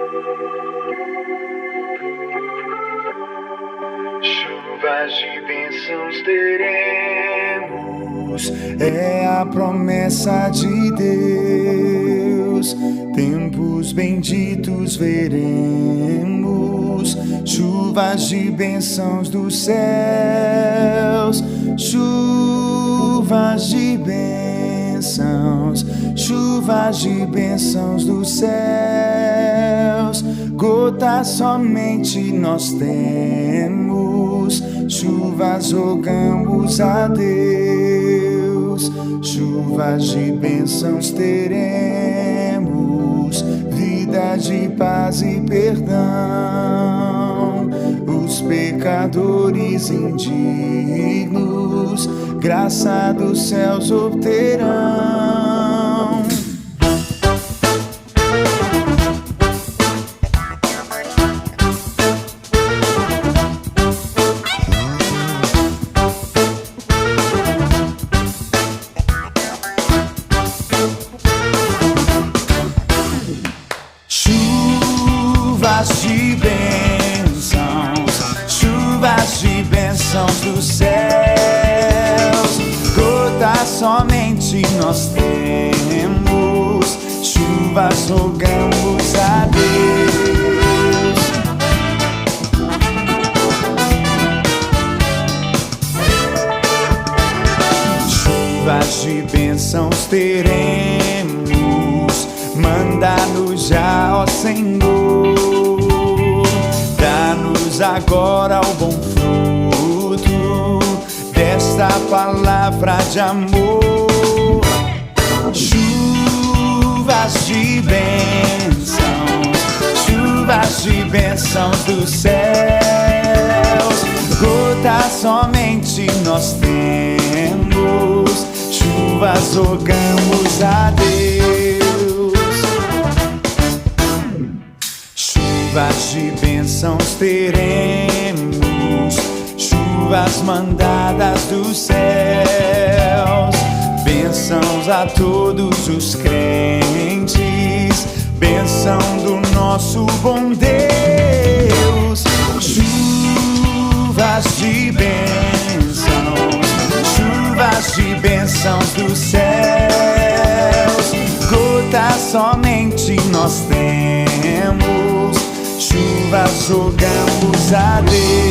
Chuvas de bênçãos teremos, é a promessa de Deus. Tempos benditos veremos, chuvas de bênçãos dos céus, chuvas de bênçãos, chuvas de bênçãos dos céus. Gotas somente nós temos, chuvas rogamos a Deus. Chuvas de bênçãos teremos, vida de paz e perdão. Os pecadores indignos, graça dos céus obterão. Chuvas de bênçãos, chuvas de bênçãos dos céus. Gotas somente nós temos, chuvas rogamos a Deus. Chuvas de bênçãos teremos, manda-nos já, ó Senhor. Dá-nos agora o bom fruto desta palavra de amor. Chuvas de bênçãos dos céus. Gotas somente nós temos, chuvas rogamos a Deus. Chuvas de bênçãos teremos, chuvas mandadas dos céus. Bênçãos a todos os crentes, bênção do nosso bom Deus. Chuvas de bênçãos dos céus. Gotas somente nós temos, chuvas rogamos a Deus.